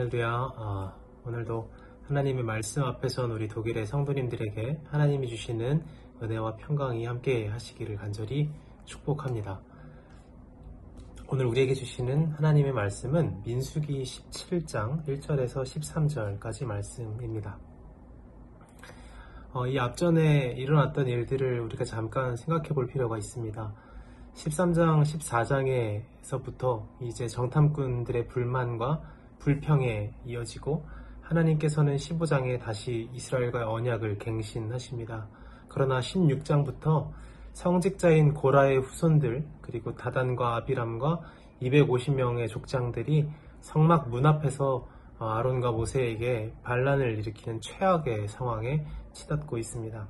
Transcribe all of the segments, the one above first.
할렐루야. 오늘도 하나님의 말씀 앞에선 우리 독일의 성도님들에게 하나님이 주시는 은혜와 평강이 함께 하시기를 간절히 축복합니다. 오늘 우리에게 주시는 하나님의 말씀은 민수기 17장 1절에서 13절까지 말씀입니다. 이 앞전에 일어났던 일들을 우리가 잠깐 생각해 볼 필요가 있습니다. 13장, 14장에서부터 이제 정탐꾼들의 불만과 불평에 이어지고 하나님께서는 15장에 다시 이스라엘과의 언약을 갱신하십니다. 그러나 16장부터 성직자인 고라의 후손들 그리고 다단과 아비람과 250명의 족장들이 성막 문 앞에서 아론과 모세에게 반란을 일으키는 최악의 상황에 치닫고 있습니다.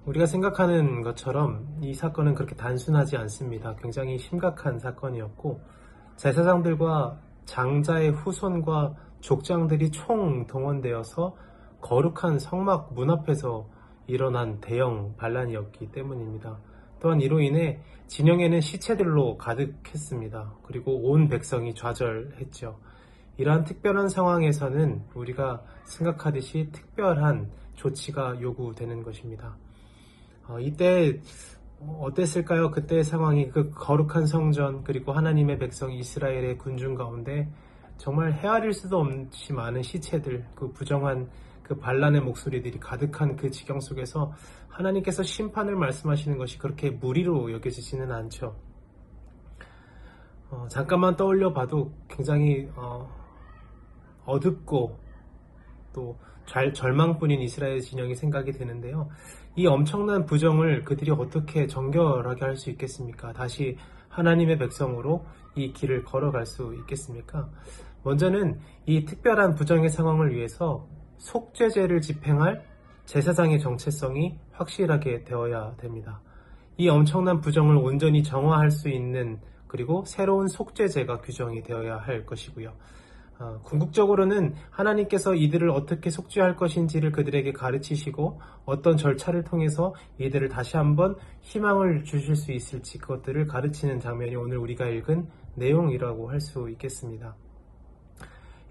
우리가 생각하는 것처럼 이 사건은 그렇게 단순하지 않습니다. 굉장히 심각한 사건이었고 제사장들과 장자의 후손과 족장들이 총동원되어서 거룩한 성막 문 앞에서 일어난 대형 반란이었기 때문입니다. 또한 이로 인해 진영에는 시체들로 가득했습니다. 그리고 온 백성이 좌절했죠. 이러한 특별한 상황에서는 우리가 생각하듯이 특별한 조치가 요구되는 것입니다. 이때 어땠을까요? 그때의 상황이 그 거룩한 성전 그리고 하나님의 백성 이스라엘의 군중 가운데 정말 헤아릴 수도 없이 많은 시체들, 그 부정한 그 반란의 목소리들이 가득한 그 지경 속에서 하나님께서 심판을 말씀하시는 것이 그렇게 무리로 여겨지지는 않죠. 잠깐만 떠올려 봐도 굉장히 어둡고 또 절망뿐인 이스라엘 진영이 생각이 되는데요. 이 엄청난 부정을 그들이 어떻게 정결하게 할 수 있겠습니까? 다시 하나님의 백성으로 이 길을 걸어갈 수 있겠습니까? 먼저는 이 특별한 부정의 상황을 위해서 속죄제를 집행할 제사장의 정체성이 확실하게 되어야 됩니다. 이 엄청난 부정을 온전히 정화할 수 있는 그리고 새로운 속죄제가 규정이 되어야 할 것이고요. 궁극적으로는 하나님께서 이들을 어떻게 속죄할 것인지를 그들에게 가르치시고 어떤 절차를 통해서 이들을 다시 한번 희망을 주실 수 있을지 그것들을 가르치는 장면이 오늘 우리가 읽은 내용이라고 할 수 있겠습니다.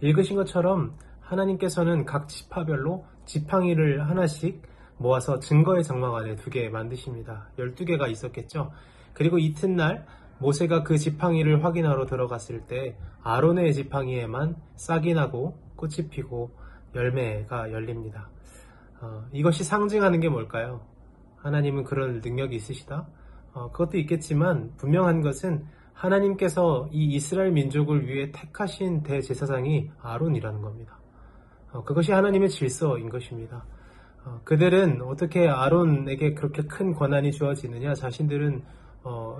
읽으신 것처럼 하나님께서는 각 지파별로 지팡이를 하나씩 모아서 증거의 장막 안에 2개 만드십니다. 12개가 있었겠죠. 그리고 이튿날 모세가 그 지팡이를 확인하러 들어갔을 때 아론의 지팡이에만 싹이 나고 꽃이 피고 열매가 열립니다. 이것이 상징하는 게 뭘까요? 하나님은 그런 능력이 있으시다? 그것도 있겠지만 분명한 것은 하나님께서 이 이스라엘 민족을 위해 택하신 대제사장이 아론이라는 겁니다. 그것이 하나님의 질서인 것입니다. 그들은 어떻게 아론에게 그렇게 큰 권한이 주어지느냐? 자신들은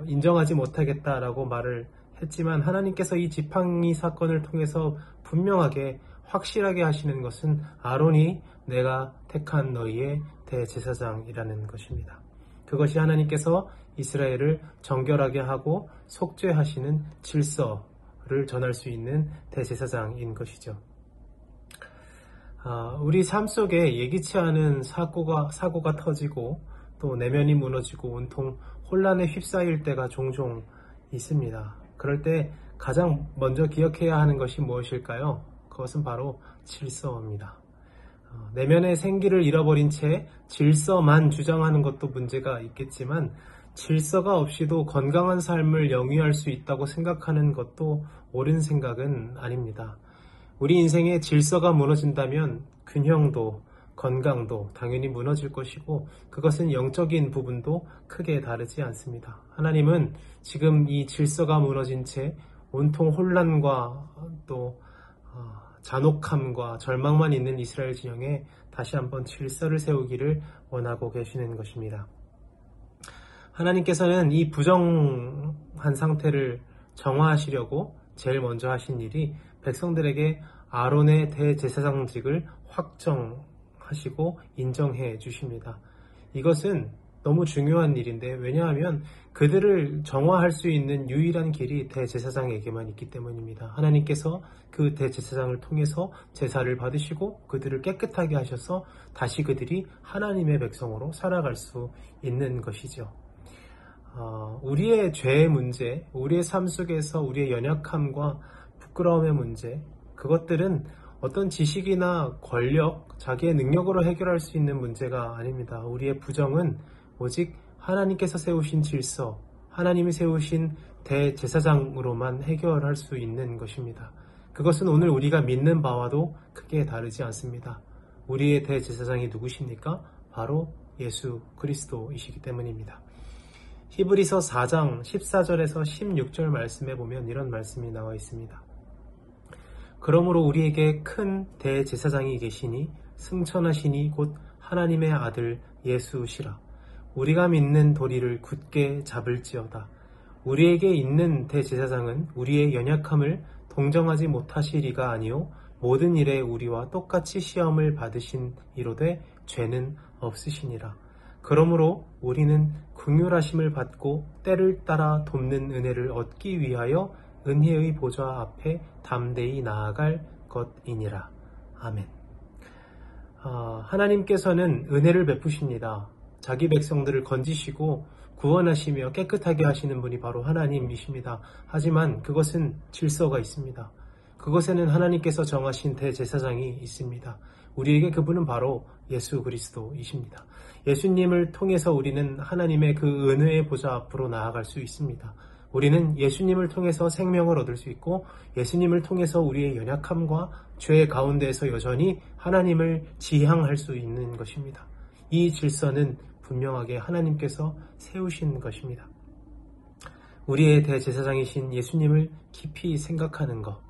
인정하지 못하겠다라고 말을 했지만 하나님께서 이 지팡이 사건을 통해서 분명하게 확실하게 하시는 것은 아론이 내가 택한 너희의 대제사장이라는 것입니다. 그것이 하나님께서 이스라엘을 정결하게 하고 속죄하시는 질서를 전할 수 있는 대제사장인 것이죠. 우리 삶 속에 예기치 않은 사고가 터지고 또 내면이 무너지고 온통 혼란에 휩싸일 때가 종종 있습니다. 그럴 때 가장 먼저 기억해야 하는 것이 무엇일까요? 그것은 바로 질서입니다. 내면의 생기를 잃어버린 채 질서만 주장하는 것도 문제가 있겠지만 질서가 없이도 건강한 삶을 영위할 수 있다고 생각하는 것도 옳은 생각은 아닙니다. 우리 인생의 질서가 무너진다면 균형도 건강도 당연히 무너질 것이고 그것은 영적인 부분도 크게 다르지 않습니다. 하나님은 지금 이 질서가 무너진 채 온통 혼란과 또 잔혹함과 절망만 있는 이스라엘 진영에 다시 한번 질서를 세우기를 원하고 계시는 것입니다. 하나님께서는 이 부정한 상태를 정화하시려고 제일 먼저 하신 일이 백성들에게 아론의 대제사장직을 확정하시고 인정해 주십니다. 이것은 너무 중요한 일인데 왜냐하면 그들을 정화할 수 있는 유일한 길이 대제사장에게만 있기 때문입니다. 하나님께서 그 대제사장을 통해서 제사를 받으시고 그들을 깨끗하게 하셔서 다시 그들이 하나님의 백성으로 살아갈 수 있는 것이죠. 우리의 죄의 문제, 우리의 삶 속에서 우리의 연약함과 부끄러움의 문제, 그것들은 어떤 지식이나 권력, 자기의 능력으로 해결할 수 있는 문제가 아닙니다. 우리의 부정은 오직 하나님께서 세우신 질서, 하나님이 세우신 대제사장으로만 해결할 수 있는 것입니다. 그것은 오늘 우리가 믿는 바와도 크게 다르지 않습니다. 우리의 대제사장이 누구십니까? 바로 예수 그리스도이시기 때문입니다. 히브리서 4장 14절에서 16절 말씀에 보면 이런 말씀이 나와 있습니다. 그러므로 우리에게 큰 대제사장이 계시니 승천하시니 곧 하나님의 아들 예수시라. 우리가 믿는 도리를 굳게 잡을지어다. 우리에게 있는 대제사장은 우리의 연약함을 동정하지 못하시리가 아니요 모든 일에 우리와 똑같이 시험을 받으신 이로되 죄는 없으시니라. 그러므로 우리는 긍휼하심을 받고 때를 따라 돕는 은혜를 얻기 위하여 은혜의 보좌 앞에 담대히 나아갈 것이니라. 아멘. 하나님께서는 은혜를 베푸십니다. 자기 백성들을 건지시고 구원하시며 깨끗하게 하시는 분이 바로 하나님이십니다. 하지만 그것은 질서가 있습니다. 그것에는 하나님께서 정하신 대제사장이 있습니다. 우리에게 그분은 바로 예수 그리스도이십니다. 예수님을 통해서 우리는 하나님의 그 은혜의 보좌 앞으로 나아갈 수 있습니다. 우리는 예수님을 통해서 생명을 얻을 수 있고 예수님을 통해서 우리의 연약함과 죄 가운데에서 여전히 하나님을 지향할 수 있는 것입니다. 이 질서는 분명하게 하나님께서 세우신 것입니다. 우리의 대제사장이신 예수님을 깊이 생각하는 것,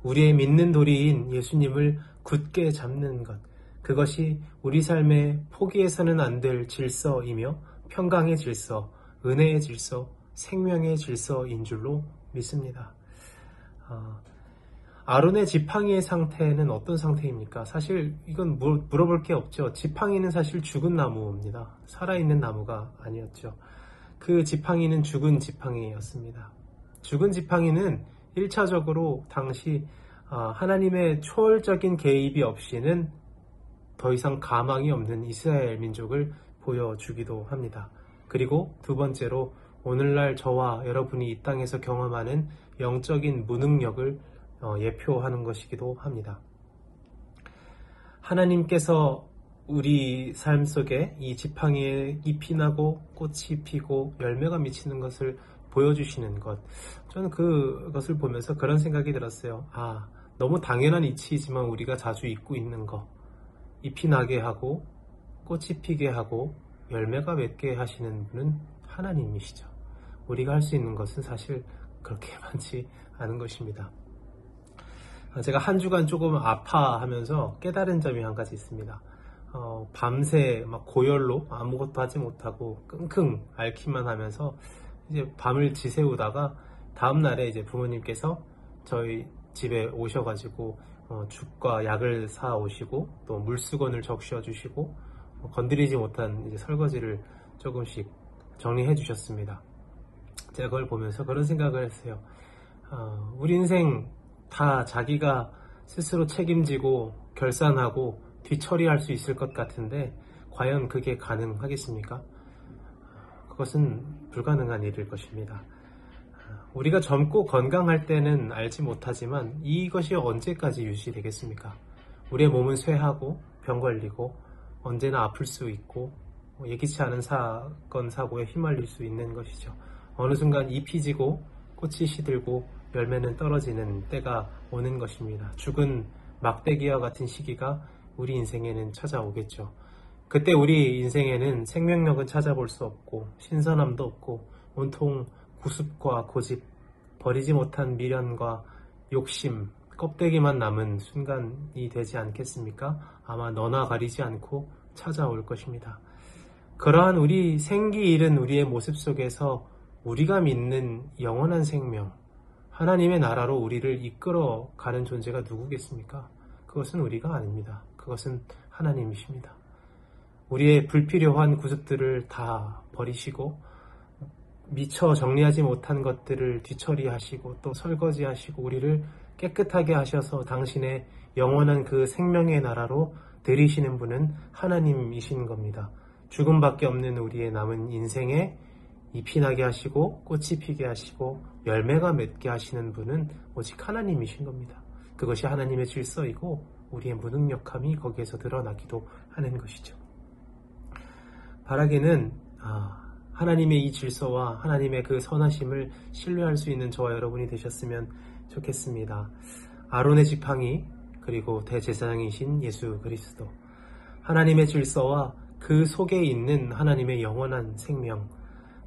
우리의 믿는 도리인 예수님을 굳게 잡는 것, 그것이 우리 삶의 포기해서는 안 될 질서이며 평강의 질서, 은혜의 질서, 생명의 질서인 줄로 믿습니다. 아론의 지팡이의 상태는 어떤 상태입니까? 사실 이건 물어볼 게 없죠. 지팡이는 사실 죽은 나무입니다. 살아있는 나무가 아니었죠. 그 지팡이는 죽은 지팡이였습니다. 죽은 지팡이는 1차적으로 당시 하나님의 초월적인 개입이 없이는 더 이상 가망이 없는 이스라엘 민족을 보여주기도 합니다. 그리고 두 번째로 오늘날 저와 여러분이 이 땅에서 경험하는 영적인 무능력을 예표하는 것이기도 합니다. 하나님께서 우리 삶 속에 이 지팡이에 잎이 나고 꽃이 피고 열매가 맺히는 것을 보여주시는 것, 저는 그것을 보면서 그런 생각이 들었어요. 너무 당연한 이치이지만 우리가 자주 잊고 있는 것, 잎이 나게 하고 꽃이 피게 하고 열매가 맺게 하시는 분은 하나님이시죠. 우리가 할 수 있는 것은 사실 그렇게 많지 않은 것입니다. 제가 한 주간 조금 아파하면서 깨달은 점이 한 가지 있습니다. 밤새 막 고열로 아무것도 하지 못하고 끙끙 앓기만 하면서 이제 밤을 지새우다가 다음날에 이제 부모님께서 저희 집에 오셔가지고 죽과 약을 사 오시고 또 물수건을 적셔 주시고 건드리지 못한 이제 설거지를 조금씩 정리해 주셨습니다. 제가 그걸 보면서 그런 생각을 했어요. 우리 인생 다 자기가 스스로 책임지고 결산하고 뒤처리할 수 있을 것 같은데 과연 그게 가능하겠습니까? 그것은 불가능한 일일 것입니다. 우리가 젊고 건강할 때는 알지 못하지만 이것이 언제까지 유지되겠습니까? 우리의 몸은 쇠하고 병 걸리고 언제나 아플 수 있고 예기치 않은 사건 사고에 휘말릴 수 있는 것이죠. 어느 순간 잎이 지고 꽃이 시들고 열매는 떨어지는 때가 오는 것입니다. 죽은 막대기와 같은 시기가 우리 인생에는 찾아오겠죠. 그때 우리 인생에는 생명력은 찾아볼 수 없고 신선함도 없고 온통 구습과 고집, 버리지 못한 미련과 욕심, 껍데기만 남은 순간이 되지 않겠습니까? 아마 너나 가리지 않고 찾아올 것입니다. 그러한 우리 생기 잃은 우리의 모습 속에서 우리가 믿는 영원한 생명, 하나님의 나라로 우리를 이끌어가는 존재가 누구겠습니까? 그것은 우리가 아닙니다. 그것은 하나님이십니다. 우리의 불필요한 구습들을 다 버리시고 미처 정리하지 못한 것들을 뒤처리하시고 또 설거지하시고 우리를 깨끗하게 하셔서 당신의 영원한 그 생명의 나라로 들이시는 분은 하나님이신 겁니다. 죽음밖에 없는 우리의 남은 인생에 잎이 나게 하시고 꽃이 피게 하시고 열매가 맺게 하시는 분은 오직 하나님이신 겁니다. 그것이 하나님의 질서이고 우리의 무능력함이 거기에서 드러나기도 하는 것이죠. 바라기는 하나님의 이 질서와 하나님의 그 선하심을 신뢰할 수 있는 저와 여러분이 되셨으면 좋겠습니다. 아론의 지팡이 그리고 대제사장이신 예수 그리스도, 하나님의 질서와 그 속에 있는 하나님의 영원한 생명,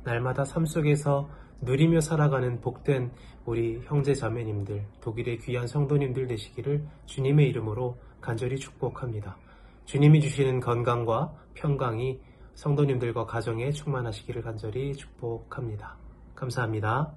날마다 삶 속에서 누리며 살아가는 복된 우리 형제 자매님들, 독일의 귀한 성도님들 되시기를 주님의 이름으로 간절히 축복합니다. 주님이 주시는 건강과 평강이 성도님들과 가정에 충만하시기를 간절히 축복합니다. 감사합니다.